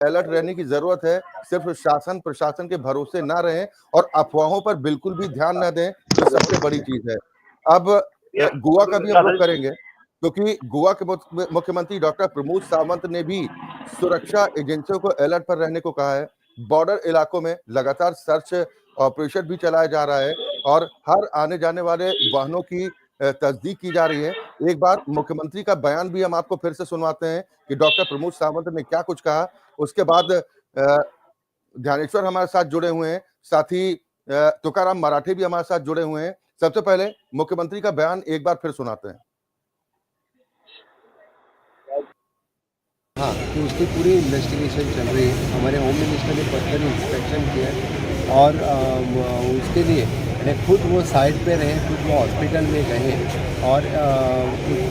Alert रहने की जरूरत है। सिर्फ शासन प्रशासन के भरोसे ना रहें और अफवाहों पर बिल्कुल भी ध्यान न दें, जो सबसे बड़ी चीज है। अब गोवा का भी हम लोग करेंगे, क्योंकि गोवा के मुख्यमंत्री डॉक्टर प्रमोद सावंत ने भी सुरक्षा एजेंसियों को अलर्ट पर रहने को कहा है। बॉर्डर इलाकों में लगातार सर्च ऑपरेशन भी चलाया जा रहा है और हर आने जाने वाले वाहनों की तस्दीक की जा रही है। एक बार मुख्यमंत्री का बयान भी हम आपको फिर से सुनवाते हैं कि डॉक्टर प्रमोद सावंत ने क्या कुछ कहा। उसके बाद ध्यानेश्वर हमारे साथ जुड़े हुए हैं, साथ ही तुकाराम मराठे भी हमारे साथ जुड़े हुए हैं। सबसे पहले मुख्यमंत्री का बयान एक बार फिर सुनाते हैं। हाँ, तो उसकी पूरी इन्वेस्टिगेशन चल रही है। हमारे होम मिनिस्टर ने पर्सनल इंस्पेक्शन किया है और उसके लिए खुद वो साइट पे रहे, खुद वो हॉस्पिटल में गए और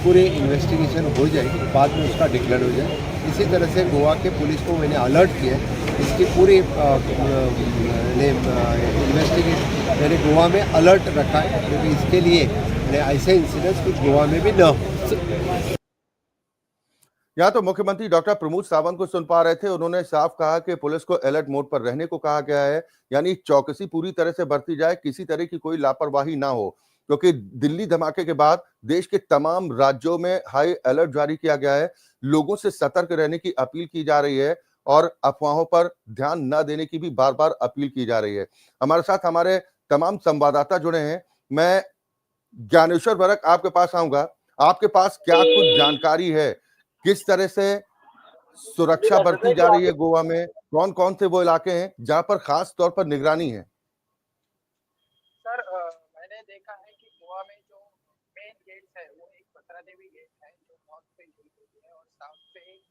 पूरी इन्वेस्टिगेशन हो जाएगी, बाद में उसका डिक्लेयर हो जाए। इसी तरह से गोवा के पुलिस को मैंने अलर्ट किया है, इसकी पूरी इन्वेस्टिगेशन मैंने गोवा में अलर्ट रखा है, क्योंकि इसके लिए ऐसे इंसिडेंट्स कुछ गोवा में भी न हो। यहाँ तो मुख्यमंत्री डॉक्टर प्रमोद सावंत को सुन पा रहे थे। उन्होंने साफ कहा कि पुलिस को अलर्ट मोड पर रहने को कहा गया है, यानी चौकसी पूरी तरह से बरती जाए, किसी तरह की कोई लापरवाही ना हो, क्योंकि दिल्ली धमाके के बाद देश के तमाम राज्यों में हाई अलर्ट जारी किया गया है। लोगों से सतर्क रहने की अपील की जा रही है और अफवाहों पर ध्यान न देने की भी बार बार अपील की जा रही है। हमारे साथ हमारे तमाम संवाददाता जुड़े हैं। मैं ज्ञानेश्वर वर्क आपके पास आऊंगा। आपके पास क्या कुछ जानकारी है, किस तरह से सुरक्षा बरती जा रही है गोवा में? कौन कौन से वो इलाके हैं जहां पर खास तौर पर निगरानी है? सर मैंने देखा है कि गोवा में जो मेन गेट है वो एक बत्रा देवी गेट है जो नॉर्थ से जुड़ी हुई है और साउथ से एक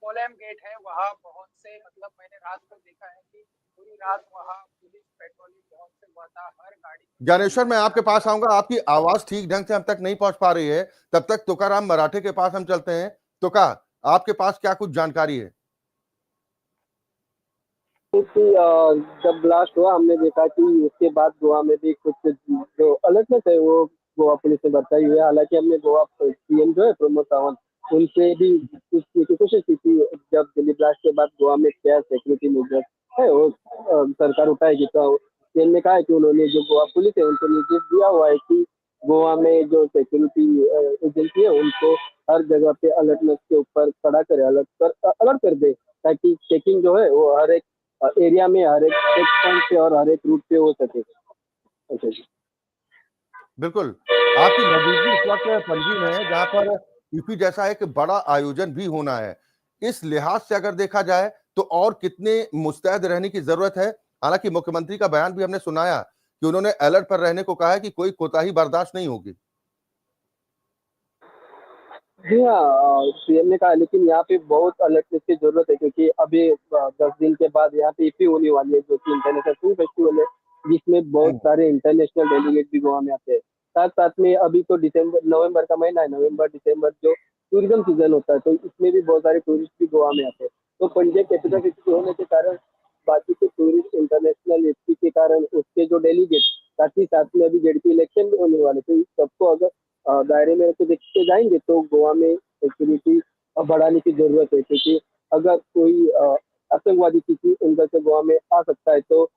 कोलम गेट है। वहाँ बहुत से मतलब मैंने रात को देखा है कि पूरी रात वहाँ पुलिस पेट्रोलिंग बहुत से हुआ था, हर गाड़ी। ज्ञानेश्वर, मैं आपके पास आऊंगा। आपकी आवाज ठीक ढंग से हम तक नहीं पहुंच पा रही है, तब तक तुकाराम मराठे के पास हम चलते हैं। तुका, आपके पास क्या कुछ जानकारी है? कि जब ब्लास्ट हुआ हमने देखा कि उसके बाद गोवा में भी कुछ जो अलर्टनेस है वो गोवा पुलिस ने बरताई हुई है। हालांकि हमने गोवा सीएम जो है प्रमोद सावंत उनसे भी पूछने की कोशिश की थी, जब दिल्ली ब्लास्ट के बाद गोवा में क्या सिक्योरिटी मेजर्स है वो सरकार उठाएगी। तो सीएम ने कहा है कि उन्होंने जो गोवा पुलिस है उनको निर्देश दिया हुआ है कि गोवा में जो सिक्योरिटी एजेंसी है उनको हर जगह पे अलर्टनेस के ऊपर खड़ा करे, अलर्ट कर दे, ताकि चेकिंग जो है वो हर एक एरिया में हर एक चेक पॉइंट पे और हर एक रूट पे हो सके। अच्छा जी, बिल्कुल। आपकी मौजूदगी इस वक्त पणजी में है, जहां पर यूपी जैसा एक बड़ा आयोजन भी होना है। इस लिहाज से अगर देखा जाए तो और कितने मुस्तैद रहने की जरूरत है? हालांकि मुख्यमंत्री का बयान भी हमने सुनाया कि उन्होंने अलर्ट पर रहने को कहा है कि कोई कोताही बर्दाश्त नहीं होगी। जी हाँ, सीएम ने कहा, लेकिन यहाँ पे बहुत अलर्टनेस की जरूरत है, क्योंकि अभी 10 दिन के बाद यहाँ पे ईपी होने वाली है, जो कि इंटरनेशनल फिल्म फेस्टिवल है, जिसमें बहुत सारे इंटरनेशनल डेलीगेट भी गोवा में आते हैं। साथ साथ में अभी तो दिसंबर नवंबर का महीना है, नवंबर दिसंबर जो टूरिज्म सीजन होता है, तो इसमें भी बहुत सारे टूरिस्ट भी गोवा में आते हैं। तो पंजाब कैपिटल सिटी होने के कारण बाकी के टूरिस्ट इंटरनेशनल एफपी के कारण उसके जो डेलीगेट, साथ ही साथ में अभी जेडपी इलेक्शन भी होने वाले, तो इस सबको अगर दायरे में रख देखते जाएंगे तो गोवा में सिक्योरिटी बढ़ाने की जरूरत है, क्योंकि अगर कोई आतंकवादी किसी अंदर से गोवा में आ सकता है तो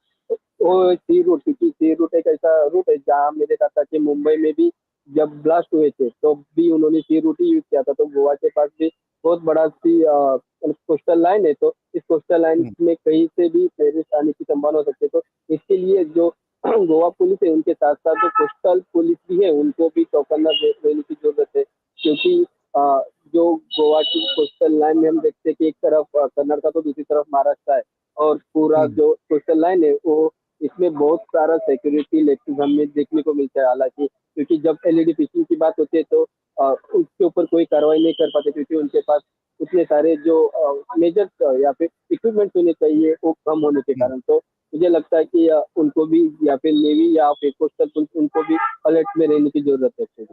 वो सी रूट, क्योंकि सी रूट एक ऐसा रूट है जहाँ हमने देखा था कि मुंबई में भी जब ब्लास्ट हुए थे तो भी उन्होंने सी रूट ही यूज किया था। तो गोवा के पास भी बहुत बड़ा सी कोस्टल लाइन है, तो इस कोस्टल लाइन में कहीं से भी टेररिस्ट आने की संभावना हो सकती है। तो इसके लिए जो गोवा पुलिस है उनके साथ साथ जो कोस्टल पुलिस भी है उनको भी चौकन्ना रहने की जरूरत है, क्योंकि जो गोवा की कोस्टल लाइन में हम देखते हैं कि एक तरफ कर्नाटका तो दूसरी तरफ महाराष्ट्र है, और पूरा जो कोस्टल लाइन है वो इसमें बहुत सारा सिक्योरिटी लैप्सेस हमें देखने को मिलता है। हालांकि क्योंकि जब एलईडी फिशिंग की बात होती है तो उसके ऊपर कोई कार्रवाई नहीं कर पाते, क्योंकि उनके पास उतने सारे जो मेजर्स या फिर इक्विपमेंट होने चाहिए वो कम होने के कारण। तो मुझे लगता है कि उनको भी या फिर नेवी या फिर कोस्टल पुलिस उनको भी अलर्ट में रहने की जरूरत है।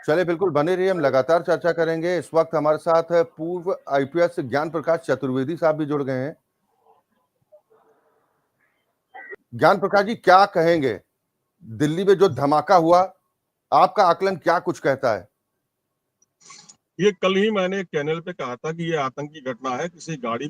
चले, बिल्कुल बने रहिए, हम लगातार चर्चा करेंगे। इस वक्त हमारे साथ पूर्व आईपीएस ज्ञान प्रकाश चतुर्वेदी साहब भी जुड़ गए हैं। ज्ञान प्रकाश जी, क्या कहेंगे? दिल्ली में जो धमाका हुआ, आपका आकलन क्या कुछ कहता है? ये कल ही मैंने एक चैनल पे कहा था कि ये आतंकी घटना है, किसी गाड़ी